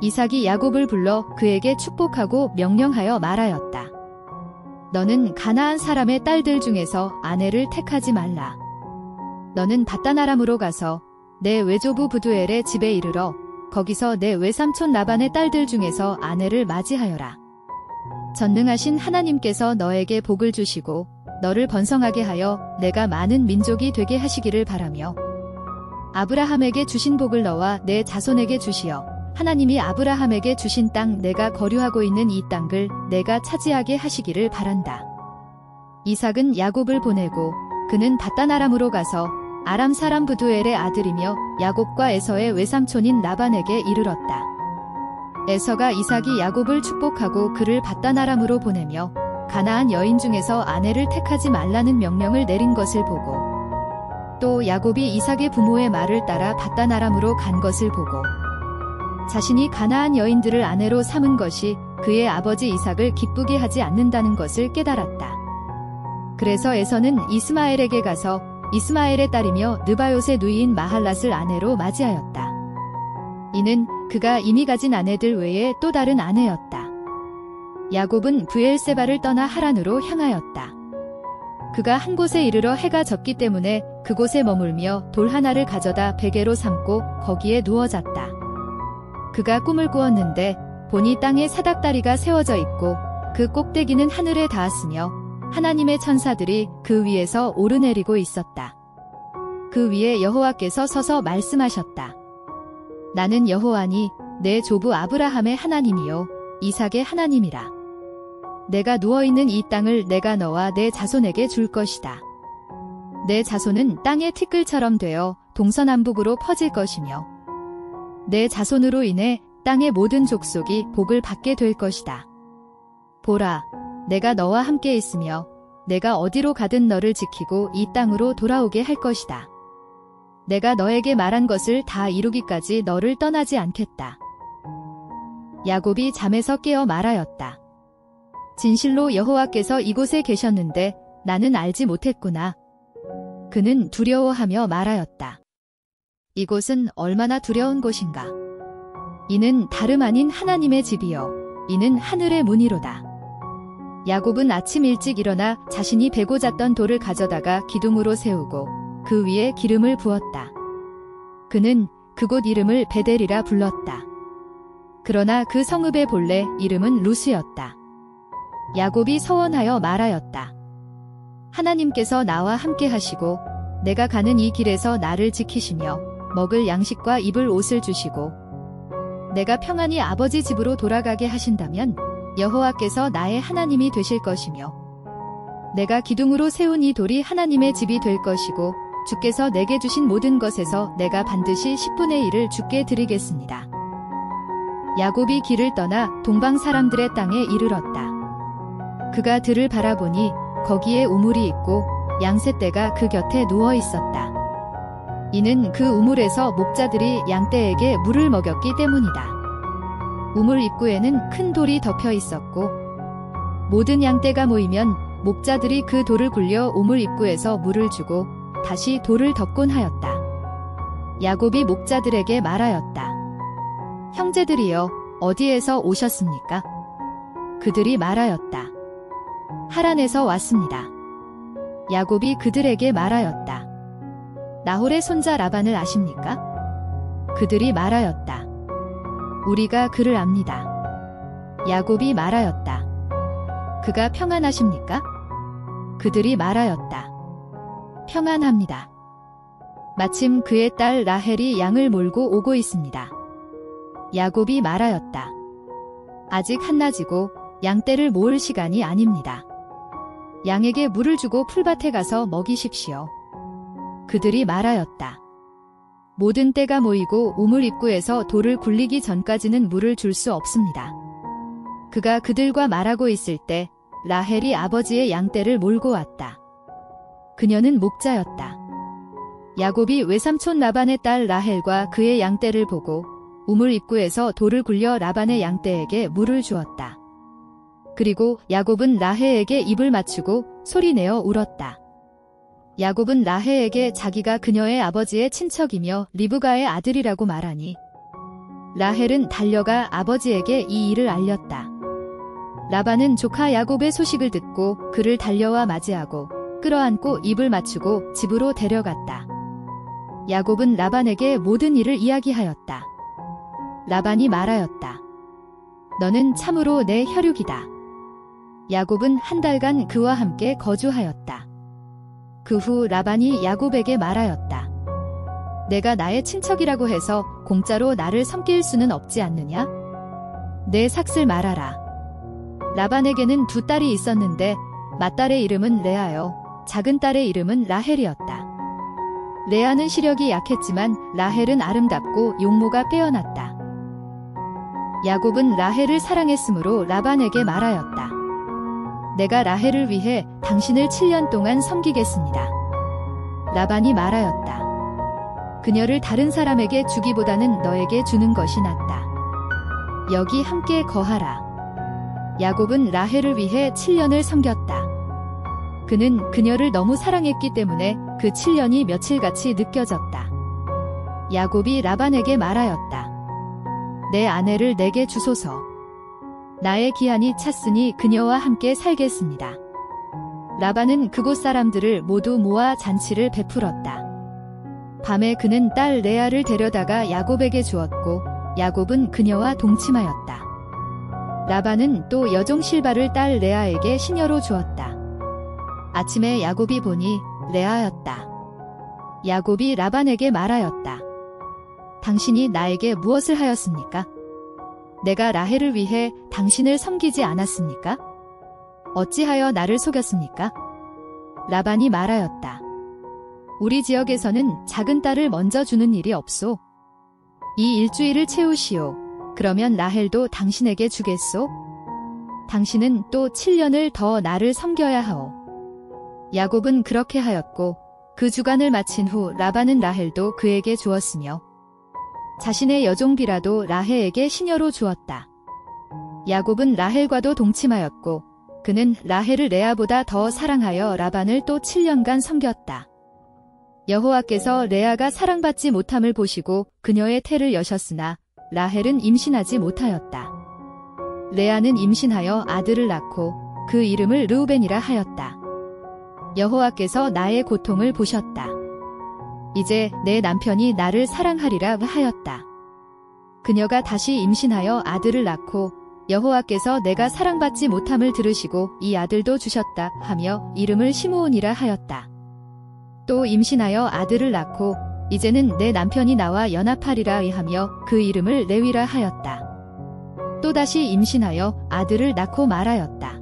이삭이 야곱을 불러 그에게 축복하고 명령하여 말하였다. 너는 가나안 사람의 딸들 중에서 아내를 택하지 말라. 너는 밧단 아람으로 가서 내 외조부 부두엘의 집에 이르러 거기서 내 외삼촌 라반의 딸들 중에서 아내를 맞이하여라. 전능하신 하나님께서 너에게 복을 주시고 너를 번성하게 하여 내가 많은 민족이 되게 하시기를 바라며 아브라함에게 주신 복을 너와 내 자손에게 주시어 하나님이 아브라함에게 주신 땅 내가 거류하고 있는 이 땅을 내가 차지하게 하시기를 바란다. 이삭은 야곱을 보내고 그는 밧단 아람으로 가서 아람 사람 부두엘의 아들이며 야곱과 에서의 외삼촌인 라반에게 이르렀다. 에서가 이삭이 야곱을 축복하고 그를 밧단 아람으로 보내며 가나안 여인 중에서 아내를 택하지 말라는 명령을 내린 것을 보고 또 야곱이 이삭의 부모의 말을 따라 밧단 아람으로 간 것을 보고 자신이 가나안 여인들을 아내로 삼은 것이 그의 아버지 이삭을 기쁘게 하지 않는다는 것을 깨달았다. 그래서 에서는 이스마엘에게 가서 이스마엘의 딸이며 느바요의 누이인 마할랏을 아내로 맞이하였다. 이는 그가 이미 가진 아내들 외에 또 다른 아내였다. 야곱은 브엘세바를 떠나 하란으로 향하였다. 그가 한 곳에 이르러 해가 졌기 때문에 그곳에 머물며 돌 하나를 가져다 베개로 삼고 거기에 누워 잤다. 그가 꿈을 꾸었는데 보니 땅에 사닥다리가 세워져 있고 그 꼭대기는 하늘에 닿았으며 하나님의 천사들이 그 위에서 오르내리고 있었다. 그 위에 여호와께서 서서 말씀하셨다. 나는 여호와니 내 조부 아브라함의 하나님이요 이삭의 하나님이라. 내가 누워있는 이 땅을 내가 너와 내 자손에게 줄 것이다. 내 자손은 땅의 티끌처럼 되어 동서남북으로 퍼질 것이며 내 자손으로 인해 땅의 모든 족속이 복을 받게 될 것이다. 보라, 내가 너와 함께 있으며 내가 어디로 가든 너를 지키고 이 땅으로 돌아오게 할 것이다. 내가 너에게 말한 것을 다 이루기까지 너를 떠나지 않겠다. 야곱이 잠에서 깨어 말하였다. 진실로 여호와께서 이곳에 계셨는데 나는 알지 못했구나. 그는 두려워하며 말하였다. 이곳은 얼마나 두려운 곳인가. 이는 다름 아닌 하나님의 집이요 이는 하늘의 문이로다. 야곱은 아침 일찍 일어나 자신이 베고 잤던 돌을 가져다가 기둥으로 세우고 그 위에 기름을 부었다. 그는 그곳 이름을 베델이라 불렀다. 그러나 그 성읍의 본래 이름은 루스였다. 야곱이 서원하여 말하였다. 하나님께서 나와 함께 하시고 내가 가는 이 길에서 나를 지키시며 먹을 양식과 입을 옷을 주시고 내가 평안히 아버지 집으로 돌아가게 하신다면 여호와께서 나의 하나님이 되실 것이며 내가 기둥으로 세운 이 돌이 하나님의 집이 될 것이고 주께서 내게 주신 모든 것에서 내가 반드시 10분의 1을 주께 드리겠습니다. 야곱이 길을 떠나 동방 사람들의 땅에 이르렀다. 그가 들을 바라보니 거기에 우물이 있고 양새떼가 그 곁에 누워 있었다. 이는 그 우물에서 목자들이 양떼에게 물을 먹였기 때문이다. 우물 입구에는 큰 돌이 덮여 있었고 모든 양떼가 모이면 목자들이 그 돌을 굴려 우물 입구에서 물을 주고 다시 돌을 덮곤 하였다. 야곱이 목자들에게 말하였다. 형제들이여 어디에서 오셨습니까? 그들이 말하였다. 하란에서 왔습니다. 야곱이 그들에게 말하였다. 나홀의 손자 라반을 아십니까? 그들이 말하였다. 우리가 그를 압니다. 야곱이 말하였다. 그가 평안하십니까? 그들이 말하였다. 평안합니다. 마침 그의 딸 라헬이 양을 몰고 오고 있습니다. 야곱이 말하였다. 아직 한낮이고 양떼를 모을 시간이 아닙니다. 양에게 물을 주고 풀밭에 가서 먹이십시오. 그들이 말하였다. 모든 떼가 모이고 우물 입구에서 돌을 굴리기 전까지는 물을 줄 수 없습니다. 그가 그들과 말하고 있을 때 라헬이 아버지의 양떼를 몰고 왔다. 그녀는 목자였다. 야곱이 외삼촌 라반의 딸 라헬과 그의 양떼를 보고 우물 입구에서 돌을 굴려 라반의 양떼에게 물을 주었다. 그리고 야곱은 라헬에게 입을 맞추고 소리내어 울었다. 야곱은 라헬에게 자기가 그녀의 아버지의 친척이며 리브가의 아들이라고 말하니 라헬은 달려가 아버지에게 이 일을 알렸다. 라반은 조카 야곱의 소식을 듣고 그를 달려와 맞이하고 끌어안고 입을 맞추고 집으로 데려갔다. 야곱은 라반에게 모든 일을 이야기하였다. 라반이 말하였다. 너는 참으로 내 혈육이다. 야곱은 한 달간 그와 함께 거주하였다. 그 후 라반이 야곱에게 말하였다. 내가 나의 친척이라고 해서 공짜로 나를 섬길 수는 없지 않느냐? 내 삭슬 말하라. 라반에게는 두 딸이 있었는데 맏딸의 이름은 레아요, 작은 딸의 이름은 라헬이었다. 레아는 시력이 약했지만 라헬은 아름답고 용모가 빼어났다. 야곱은 라헬을 사랑했으므로 라반에게 말하였다. 내가 라헬을 위해 당신을 7년 동안 섬기겠습니다. 라반이 말하였다. 그녀를 다른 사람에게 주기보다는 너에게 주는 것이 낫다. 여기 함께 거하라. 야곱은 라헬을 위해 7년을 섬겼다. 그는 그녀를 너무 사랑했기 때문에 그 7년이 며칠같이 느껴졌다. 야곱이 라반에게 말하였다. 내 아내를 내게 주소서. 나의 기한이 찼으니 그녀와 함께 살겠습니다. 라반은 그곳 사람들을 모두 모아 잔치를 베풀었다. 밤에 그는 딸 레아를 데려다가 야곱에게 주었고 야곱은 그녀와 동침하였다. 라반은 또 여종 실바를 딸 레아에게 시녀로 주었다. 아침에 야곱이 보니 레아였다. 야곱이 라반에게 말하였다. 당신이 나에게 무엇을 하였습니까? 내가 라헬을 위해 당신을 섬기지 않았습니까? 어찌하여 나를 속였습니까? 라반이 말하였다. 우리 지역에서는 작은 딸을 먼저 주는 일이 없소. 이 일주일을 채우시오. 그러면 라헬도 당신에게 주겠소? 당신은 또 7년을 더 나를 섬겨야 하오. 야곱은 그렇게 하였고 그 주간을 마친 후 라반은 라헬도 그에게 주었으며 자신의 여종 비라도 라헬에게 시녀로 주었다. 야곱은 라헬과도 동침하였고 그는 라헬을 레아보다 더 사랑하여 라반을 또 7년간 섬겼다. 여호와께서 레아가 사랑받지 못함을 보시고 그녀의 태를 여셨으나 라헬은 임신하지 못하였다. 레아는 임신하여 아들을 낳고 그 이름을 르우벤이라 하였다. 여호와께서 나의 고통을 보셨다. 이제 내 남편이 나를 사랑하리라 하였다. 그녀가 다시 임신하여 아들을 낳고 여호와께서 내가 사랑받지 못함을 들으시고 이 아들도 주셨다 하며 이름을 시므온이라 하였다. 또 임신하여 아들을 낳고 이제는 내 남편이 나와 연합하리라 하며 그 이름을 레위라 하였다. 또다시 임신하여 아들을 낳고 말하였다.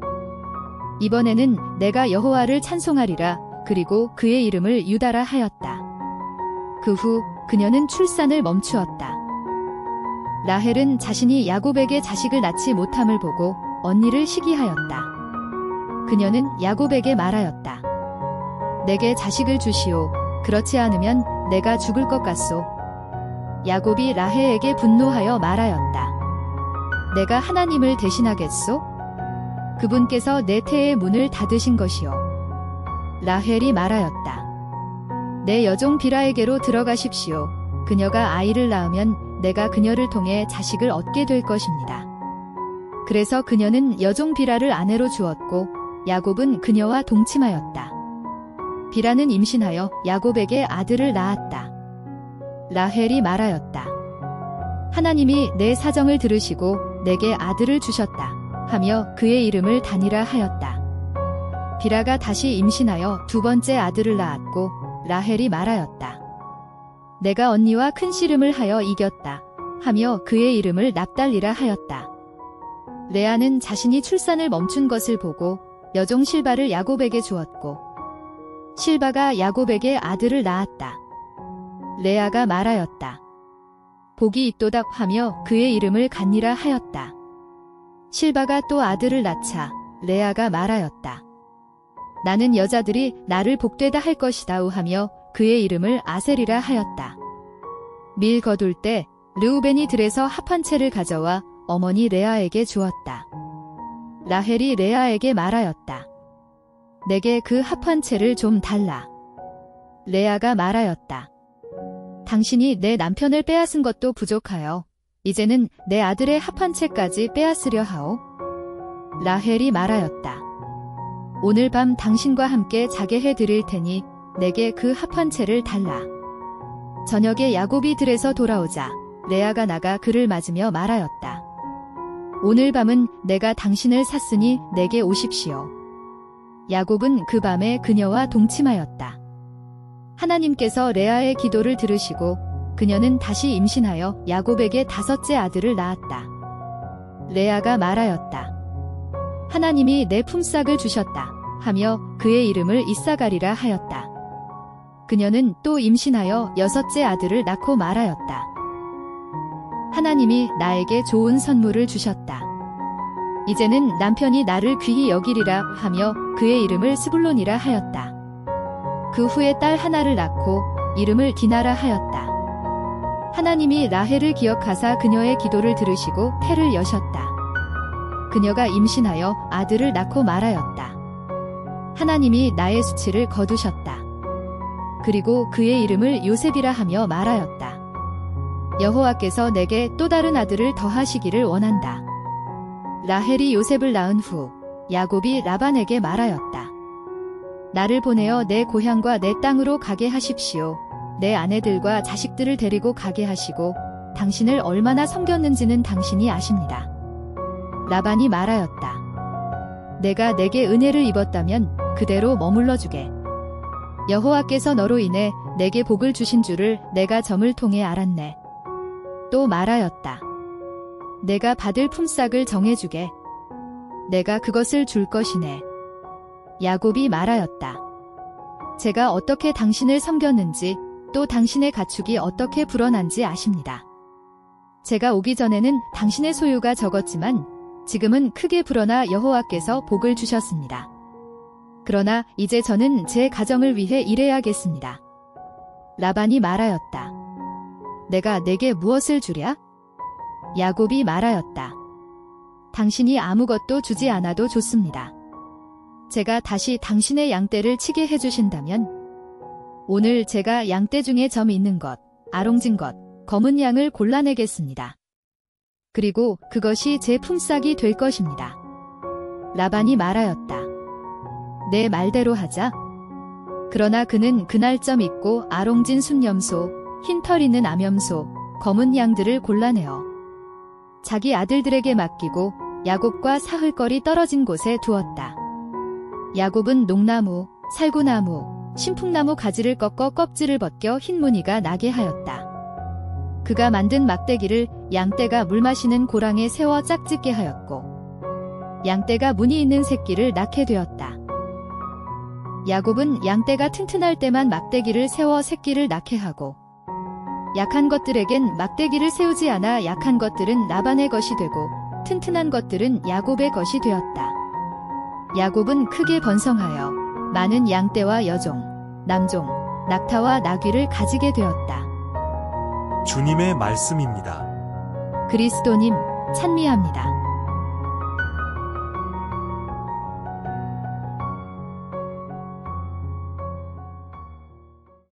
이번에는 내가 여호와를 찬송하리라. 그리고 그의 이름을 유다라 하였다. 그 후 그녀는 출산을 멈추었다. 라헬은 자신이 야곱에게 자식을 낳지 못함을 보고 언니를 시기하였다. 그녀는 야곱에게 말하였다. 내게 자식을 주시오. 그렇지 않으면 내가 죽을 것 같소. 야곱이 라헬에게 분노하여 말하였다. 내가 하나님을 대신하겠소? 그분께서 내 태의 문을 닫으신 것이요. 라헬이 말하였다. 내 여종 비라에게로 들어가십시오. 그녀가 아이를 낳으면 내가 그녀를 통해 자식을 얻게 될 것입니다. 그래서 그녀는 여종 비라를 아내로 주었고 야곱은 그녀와 동침하였다. 비라는 임신하여 야곱에게 아들을 낳았다. 라헬이 말하였다. 하나님이 내 사정을 들으시고 내게 아들을 주셨다 하며 그의 이름을 다니라 하였다. 비라가 다시 임신하여 두 번째 아들을 낳았고 라헬이 말하였다. 내가 언니와 큰 씨름을 하여 이겼다 하며 그의 이름을 납달리라 하였다. 레아는 자신이 출산을 멈춘 것을 보고 여종 실바를 야곱에게 주었고 실바가 야곱에게 아들을 낳았다. 레아가 말하였다. 복이 있도다 하며 그의 이름을 간니라 하였다. 실바가 또 아들을 낳자 레아가 말하였다. 나는 여자들이 나를 복되다 할 것이다 하며 그의 이름을 아셀이라 하였다. 밀 거둘 때 르우벤이 들에서 합 한 채를 가져와 어머니 레아에게 주었다. 라헬이 레아에게 말하였다. 내게 그 합 한 채를 좀 달라. 레아가 말하였다. 당신이 내 남편을 빼앗은 것도 부족하여 이제는 내 아들의 합한 채까지 빼앗으려 하오? 라헬이 말하였다. 오늘 밤 당신과 함께 자게 해 드릴 테니 내게 그 합한 채를 달라. 저녁에 야곱이 들에서 돌아오자 레아가 나가 그를 맞으며 말하였다. 오늘 밤은 내가 당신을 샀으니 내게 오십시오. 야곱은 그 밤에 그녀와 동침하였다. 하나님께서 레아의 기도를 들으시고 그녀는 다시 임신하여 야곱에게 5째 아들을 낳았다. 레아가 말하였다. 하나님이 내 품삯을 주셨다 하며 그의 이름을 이사가리라 하였다. 그녀는 또 임신하여 6째 아들을 낳고 말하였다. 하나님이 나에게 좋은 선물을 주셨다. 이제는 남편이 나를 귀히 여기리라 하며 그의 이름을 스불론이라 하였다. 그 후에 딸 하나를 낳고 이름을 디나라 하였다. 하나님이 라헬을 기억하사 그녀의 기도를 들으시고 태를 여셨다. 그녀가 임신하여 아들을 낳고 말하였다. 하나님이 나의 수치를 거두셨다. 그리고 그의 이름을 요셉이라 하며 말하였다. 여호와께서 내게 또 다른 아들을 더하시기를 원한다. 라헬이 요셉을 낳은 후 야곱이 라반에게 말하였다. 나를 보내어 내 고향과 내 땅으로 가게 하십시오. 내 아내들과 자식들을 데리고 가게 하시고 당신을 얼마나 섬겼는지는 당신이 아십니다. 라반이 말하였다. 내가 내게 은혜를 입었다면 그대로 머물러 주게. 여호와께서 너로 인해 내게 복을 주신 줄을 내가 점을 통해 알았네. 또 말하였다. 내가 받을 품삯을 정해주게. 내가 그것을 줄 것이네. 야곱이 말하였다. 제가 어떻게 당신을 섬겼는지 또 당신의 가축이 어떻게 불어난지 아십니다. 제가 오기 전에는 당신의 소유가 적었지만 지금은 크게 불어나 여호와께서 복을 주셨습니다. 그러나 이제 저는 제 가정을 위해 일해야겠습니다. 라반이 말하였다. 내가 내게 무엇을 주랴? 야곱이 말하였다. 당신이 아무것도 주지 않아도 좋습니다. 제가 다시 당신의 양떼를 치게 해주신다면 오늘 제가 양떼 중에 점 있는 것, 아롱진 것, 검은 양을 골라내겠습니다. 그리고 그것이 제 품삯이 될 것입니다. 라반이 말하였다. 내 말대로 하자. 그러나 그는 그날 점 있고 아롱진 순염소, 흰 털 있는 암염소, 검은 양들을 골라내어 자기 아들들에게 맡기고 야곱과 사흘거리 떨어진 곳에 두었다. 야곱은 농나무, 살구나무, 신풍나무 가지를 꺾어 껍질을 벗겨 흰 무늬가 나게 하였다. 그가 만든 막대기를 양떼가 물 마시는 고랑에 세워 짝짓게 하였고 양떼가 무늬 있는 새끼를 낳게 되었다. 야곱은 양떼가 튼튼할 때만 막대기를 세워 새끼를 낳게 하고 약한 것들에겐 막대기를 세우지 않아 약한 것들은 라반의 것이 되고 튼튼한 것들은 야곱의 것이 되었다. 야곱은 크게 번성하여 많은 양떼와 여종, 남종, 낙타와 나귀를 가지게 되었다. 주님의 말씀입니다. 그리스도님, 찬미합니다.